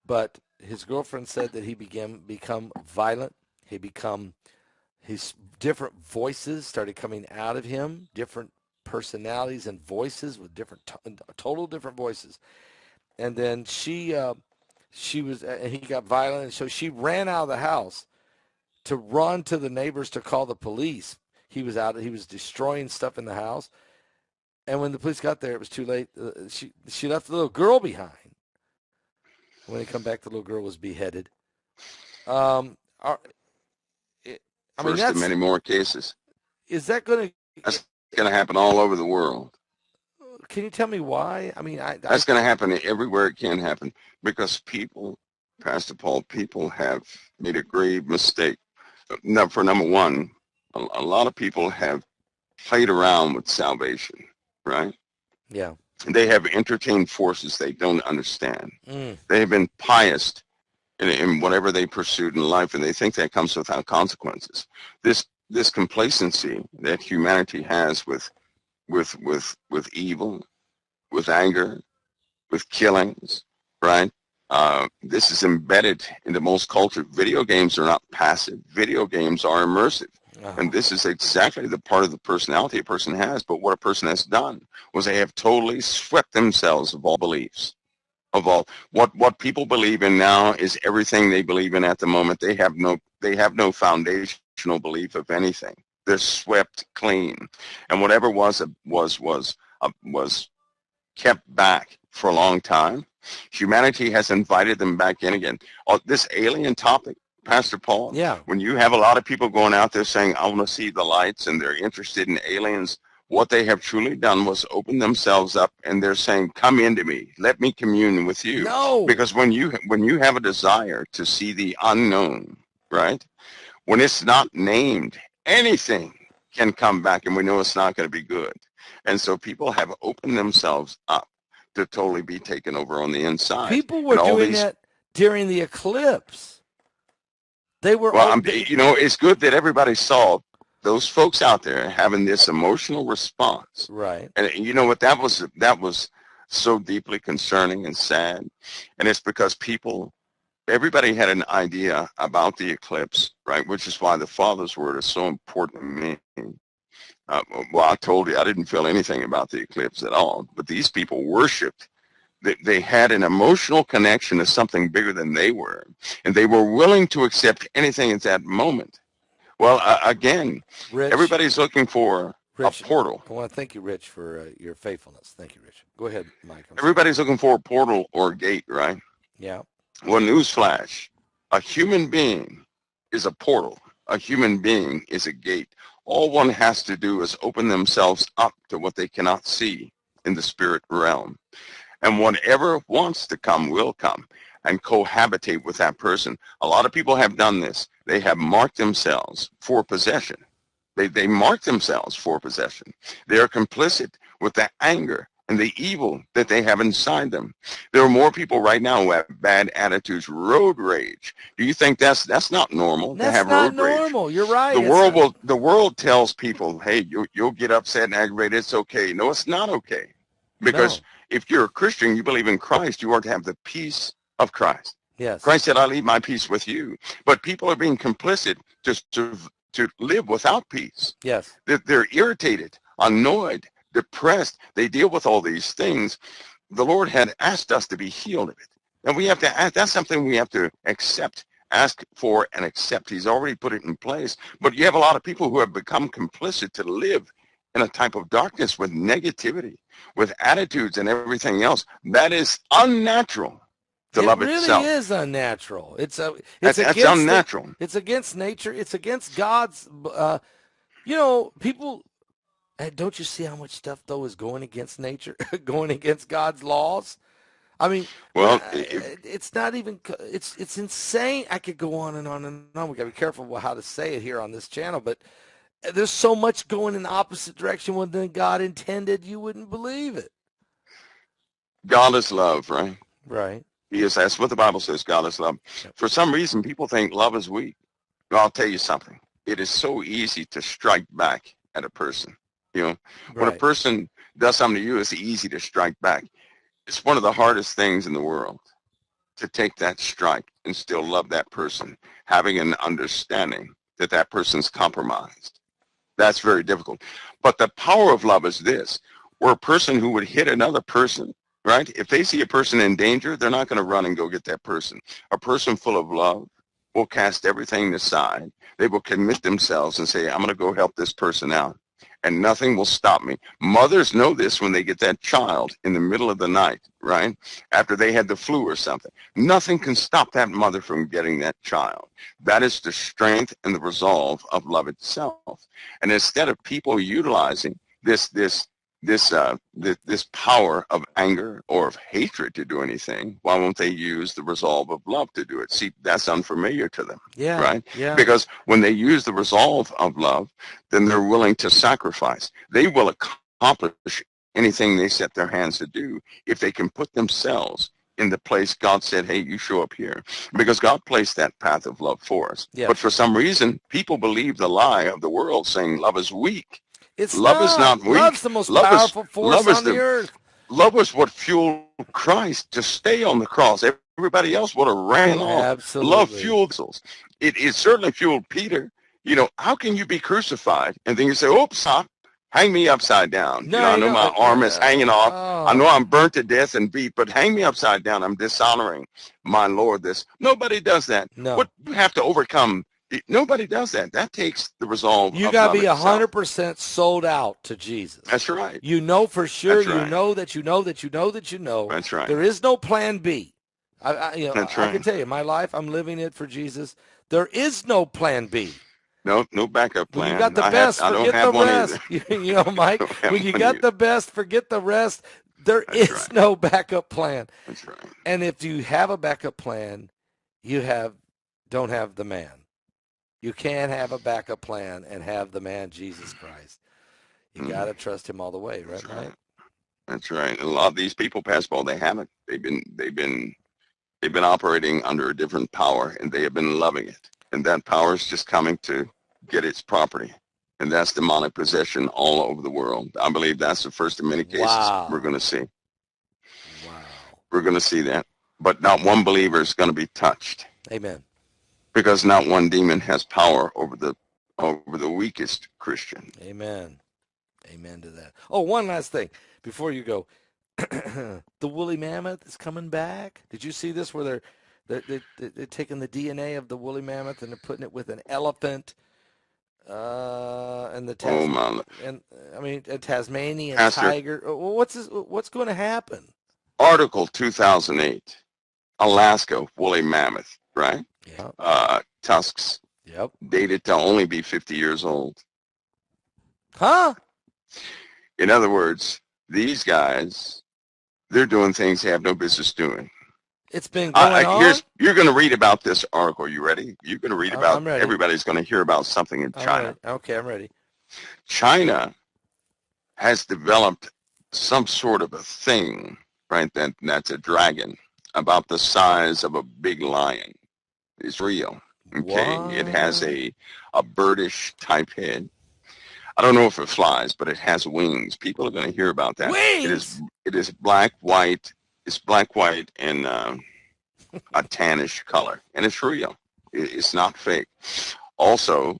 But his girlfriend said that he become violent. His different voices started coming out of him, different personalities and voices with total different voices. And then he got violent, and so she ran out of the house to run to the neighbors to call the police. He was destroying stuff in the house. And when the police got there, it was too late. She left the little girl behind. When they come back, the little girl was beheaded. First of many more cases. Is that going to? That's going to happen all over the world. Can you tell me why? I mean, that's going to happen everywhere it can happen, because people, Pastor Paul, people have made a grave mistake. Now, for number one, a lot of people have played around with salvation, right? Yeah. They have entertained forces they don't understand. Mm. They have been pious in whatever they pursued in life, and they think that comes without consequences. This complacency that humanity has with evil, with anger, with killings, right? This is embedded into most culture. Video games are not passive. Video games are immersive. And this is exactly the part of the personality a person has. But what a person has done was they have totally swept themselves of all beliefs. Of all what people believe in now is everything they believe in at the moment. They have no foundational belief of anything. They're swept clean, and whatever was kept back for a long time. Humanity has invited them back in again. This alien topic, Pastor Paul. Yeah. When you have a lot of people going out there saying, "I want to see the lights," and they're interested in aliens, what they have truly done was open themselves up, and they're saying, "Come into me. Let me commune with you." No. Because when you have a desire to see the unknown, right? When it's not named, anything can come back, and we know it's not going to be good. And so people have opened themselves up to totally be taken over on the inside. People were doing that during the eclipse. They were. Well, it's good that everybody saw those folks out there having this emotional response. Right. And you know what? That was so deeply concerning and sad. And it's because everybody had an idea about the eclipse, right? Which is why the Father's word is so important to me. Well, I told you I didn't feel anything about the eclipse at all, but these people worshipped. They had an emotional connection to something bigger than they were, and they were willing to accept anything at that moment. Well, again, Rich, everybody's looking for a Rich, portal. I want to thank you, Rich, for your faithfulness. Thank you, Rich. Go ahead, Mike. I'm sorry. Everybody's looking for a portal or a gate, right? Yeah. Well, newsflash, a human being is a portal. A human being is a gate. All one has to do is open themselves up to what they cannot see in the spirit realm. And whatever wants to come will come and cohabitate with that person. A lot of people have done this. They have marked themselves for possession. They mark themselves for possession. They are complicit with the anger and the evil that they have inside them. There are more people right now who have bad attitudes, road rage. Do you think that's not normal to That's have not road rage? normal. You're right. The world tells people, hey, you'll get upset and aggravated. It's okay. No, it's not okay. Because No. if you're a Christian, you believe in Christ, you are to have the peace of Christ. Yes. Christ said, I leave my peace with you. But people are being complicit to live without peace. Yes. They're irritated, annoyed, depressed. They deal with all these things. The Lord had asked us to be healed of it. And we have to ask, that's something we have to accept, ask for and accept. He's already put it in place. But you have a lot of people who have become complicit to live in a type of darkness with negativity, with attitudes and everything else. That is unnatural to It love really itself. is unnatural. It's That's against unnatural. it's against nature. It's against God's. People. Don't you see how much stuff though is going against nature, going against God's laws? I mean, Well, it's not even. It's insane. I could go on and on and on. We got to be careful how to say it here on this channel, but there's so much going in the opposite direction than God intended. You wouldn't believe it. God is love, right? Right. Yes, that's what the Bible says. God is love. Yep. For some reason, people think love is weak. Well, I'll tell you something. It is so easy to strike back at a person. You know, when a Right. person does something to you, it's easy to strike back. It's one of the hardest things in the world to take that strike and still love that person, having an understanding that that person's compromised. That's very difficult. But the power of love is this, where a person who would hit another person, right? If they see a person in danger, they're not going to run and go get that person. A person full of love will cast everything aside. They will commit themselves and say, I'm going to go help this person out. And nothing will stop me. Mothers know this when they get that child in the middle of the night, right? After they had the flu or something. Nothing can stop that mother from getting that child. That is the strength and the resolve of love itself. And instead of people utilizing this power of anger or of hatred to do anything, why won't they use the resolve of love to do it? See, that's unfamiliar to them, Yeah. right? Yeah. Because when they use the resolve of love, then they're willing to sacrifice. They will accomplish anything they set their hands to do if they can put themselves in the place God said, hey, you show up here. Because God placed that path of love for us. Yes. But for some reason, people believe the lie of the world saying love is weak. It's Love is not weak. Love's the most powerful force on the earth. Love was what fueled Christ to stay on the cross. Everybody else would have ran off. Absolutely. Love fueled us. It certainly fueled Peter. You know, how can you be crucified and then you say, oops, stop, hang me upside down. No, I know my arm is hanging off. I know I'm burnt to death and beat, but hang me upside down. I'm dishonoring my Lord. Nobody does that. No. What you have to overcome, nobody does that. That takes the resolve. You got to be 100% sold out to Jesus. That's right. You know for sure. That's right. You know that you know that you know that you know. That's right. There is no plan B. That's right. I can tell you, my life, I'm living it for Jesus. There is no plan B. No backup plan. When you got the best, forget the rest. You know, Mike, when you got the best, forget the rest. There is no backup plan. That's right. And if you have a backup plan, you don't have the man. You can't have a backup plan and have the man Jesus Christ. You got to trust him all the way, right, Mike? That's right. And a lot of these people, Pascal, they haven't. They've been operating under a different power, and they have been loving it. And that power is just coming to get its property. And that's demonic possession all over the world. I believe that's the first of many cases we're going Wow. to see. Wow. We're going to see that. But not one believer is going to be touched, Amen. because not one demon has power over the weakest Christian. Amen. Amen to that. Oh, one last thing before you go. The woolly mammoth is coming back. Did you see this where they're taking the DNA of the woolly mammoth and they're putting it with an elephant and Oh my. a Tasmanian Pastor, tiger. What's going to happen? Article 2008, Alaska woolly mammoth, right? Yeah. Tusks Yep. dated to only be 50 years old. Huh? In other words, these guys, they're doing things they have no business doing. It's been going on? You're going to read about this article. You ready? You're going to read about, I'm ready. everybody's going to hear about something in I'm China. ready. Okay, I'm ready. China has developed some sort of a thing, right? That's a dragon about the size of a big lion. It's real. Okay. It has What? a birdish type head. I don't know if it flies, but it has wings. People are going to hear about that. Wings? It is black, white. It's black, white, and a tannish color, and it's real. It's not fake. Also,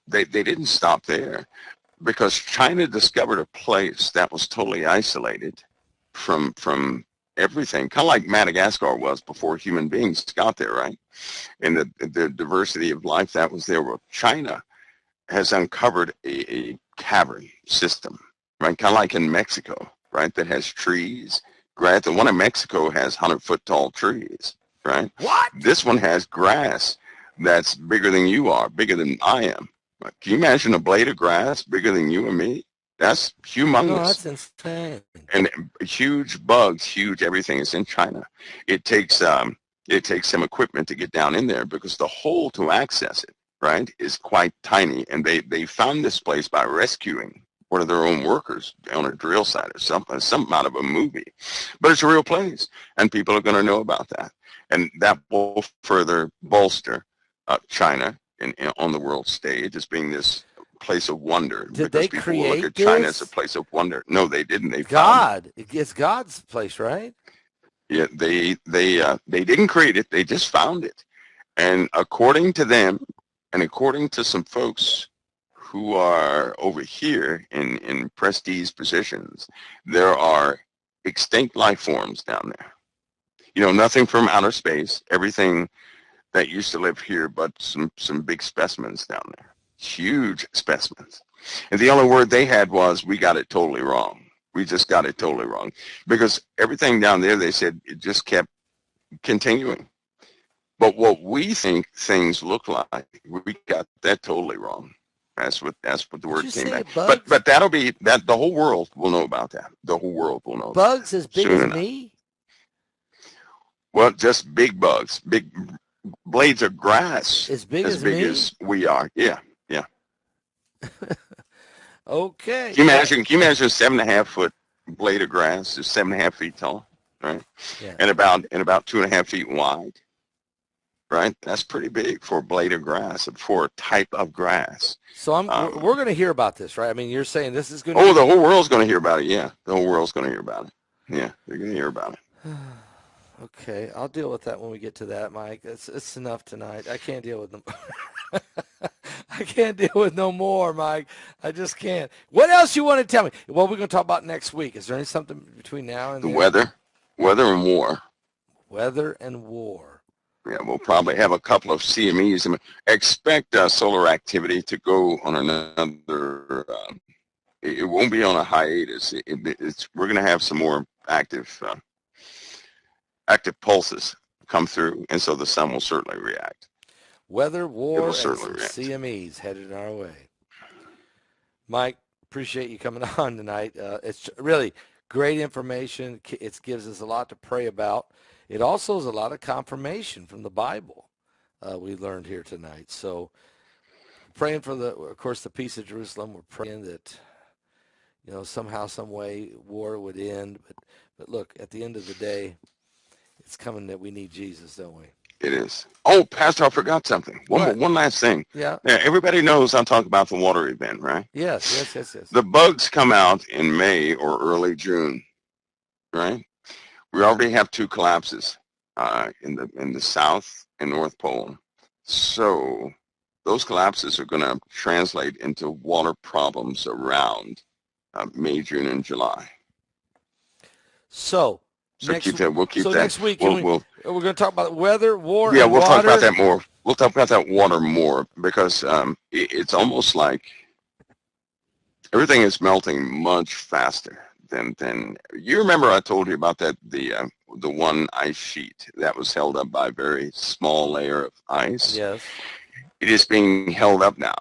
they didn't stop there, because China discovered a place that was totally isolated from everything, kind of like Madagascar was before human beings got there, right? And the diversity of life that was there. Well, China has uncovered a cavern system, right? Kind of like in Mexico, right? That has trees, grass. The one in Mexico has 100-foot tall trees, right? What? This one has grass that's bigger than you are, bigger than I am. Can you imagine a blade of grass bigger than you and me? That's No, humongous. that's insane. And huge bugs, huge everything is in China. It takes some equipment to get down in there, because the hole to access it, right, is quite tiny. And they found this place by rescuing one of their own workers on a drill site or something out of a movie. But it's a real place, and people are going to know about that. And that will further bolster China on the world stage as being this place of wonder, Did because they people will look create at China as a this? place of wonder. No, they didn't. They found it. God. It's God's place, right? Yeah, they didn't create it. They just found it. And according to them, and according to some folks who are over here in prestige positions, there are extinct life forms down there. You know, nothing from outer space. Everything that used to live here, but some big specimens down there. Huge specimens. And the only word they had was, we got it totally wrong. We just got it totally wrong. Because everything down there, they said, it just kept continuing. But what we think things look like, we got that totally wrong. That's what the Did you word came say back. bugs? But that'll be that, the whole world will know about that. The whole world will know about Bugs that as big soon as enough. me? Well, just big bugs, big blades of grass, As big as as big me? as we are. Yeah, yeah. Okay. Can you Yeah. imagine? Can you imagine a 7.5-foot blade of grass is 7.5 feet tall, right? Yeah. And about 2.5 feet wide, right? That's pretty big for a blade of grass, for a type of grass. So Um, we're going to hear about this, right? I mean, you're saying this is going to oh, the be. whole world's going to hear about it. Yeah, the whole world's going to hear about it. Yeah, they're going to hear about it. Okay, I'll deal with that when we get to that, Mike. It's enough tonight. I can't deal with them. I can't deal with no more, Mike. I just can't. What else you want to tell me? What we're going to talk about next week? Is there any something between now and The then? weather and war. Weather and war. Yeah, we'll probably have a couple of CMEs. Expect solar activity to go on another. It won't be on a hiatus. We're going to have some more active pulses come through, and so the sun will certainly react. Weather, It will war, and certainly some react. CMEs headed our way. Mike, appreciate you coming on tonight. It's really great information. It gives us a lot to pray about. It also is a lot of confirmation from the Bible we learned here tonight. So praying for of course, the peace of Jerusalem. We're praying that, somehow, some way war would end. But look, at the end of the day, it's coming that we need Jesus, don't we? It is. Oh, Pastor, I forgot something. What? One last thing. Yeah. Yeah, everybody knows I'm talking about the water event, right? Yes, yes, yes, yes. The bugs come out in May or early June, right? We already have 2 collapses in the South and North Pole. So those collapses are going to translate into water problems around May, June, and July. So We'll keep that. Next week, we're going to talk about weather, war, yeah, and we'll water. talk about that more. We'll talk about that water more because it's almost like everything is melting much faster than you remember. I told you about that the one ice sheet that was held up by a very small layer of ice. Yes. It is being held up now,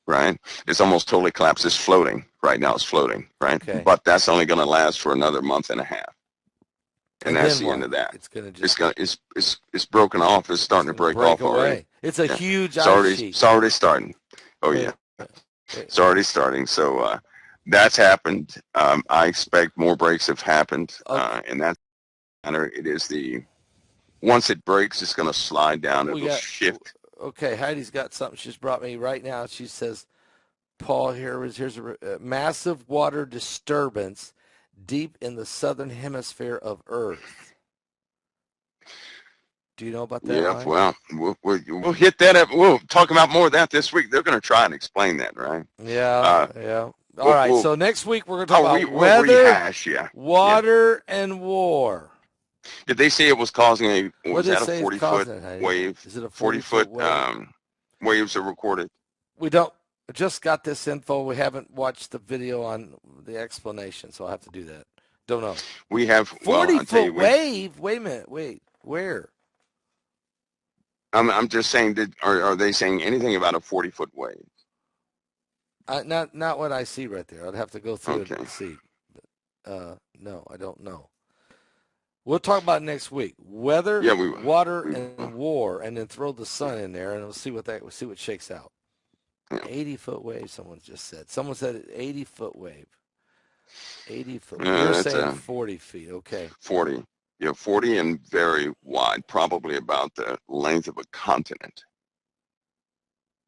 right? It's almost totally collapsed. It's floating right now. It's floating, right? Okay. But that's only going to last for another month and a half. And that's the end of that. It's going to just it's broken off. It's starting to break off away. already. It's a huge ice sheet. It's already starting. Oh yeah, it's already starting. So that's happened. I expect more breaks have happened, and that's it is once it breaks, it's going to slide down. It'll shift. Okay, Heidi's got something she's brought me right now. She says, Paul, here's a massive water disturbance deep in the southern hemisphere of Earth. Do you know about that? Yeah, Mike? well, we'll hit that up. We'll talk about more of that this week. They're going to try and explain that, right? Yeah. All right, so next week we're going to talk about weather, rehash, water, and war. Did they say it was causing was that a 40-foot wave? Is it a 40-foot wave? Waves are recorded? We just got this info. We haven't watched the video on the explanation, so I'll have to do that. Don't know. We have 40-foot wave? Wait a minute. Wait. Where? I'm just saying, are they saying anything about a 40-foot wave? Not what I see right there. I'd have to go through it and see. No, I don't know. We'll talk about it next week. Weather, water, and war, and then throw the sun in there, and we'll see what shakes out. 80-foot wave, someone just said. Someone said 80-foot wave. 80-foot. You're saying 40 feet. Okay. 40. Yeah, 40 and very wide, probably about the length of a continent.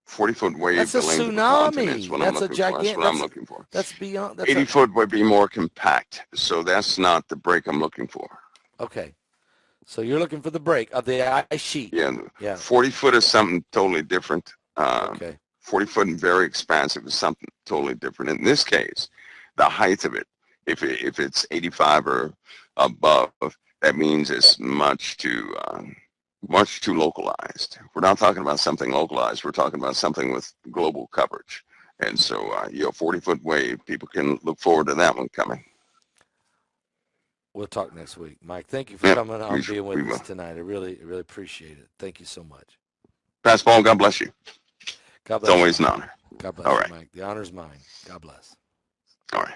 40-foot wave, that's the length tsunami. Of a continent is what that's I'm a gigantic. That's what I'm looking for. That's beyond. 80-foot would be more compact, so that's not the break I'm looking for. Okay. So you're looking for the break of the ice sheet. Yeah. 40-foot is something totally different. Okay. 40-foot and very expansive is something totally different. In this case, the height of it, if it's 85 or above, that means it's much too localized. We're not talking about something localized. We're talking about something with global coverage. And so, 40-foot wave, people can look forward to that one coming. We'll talk next week. Mike, thank you for coming on and being with us tonight. I really appreciate it. Thank you so much. Pastor Paul, God bless you. God bless it's always an honor. God bless you, Mike. The honor's mine. God bless. All right.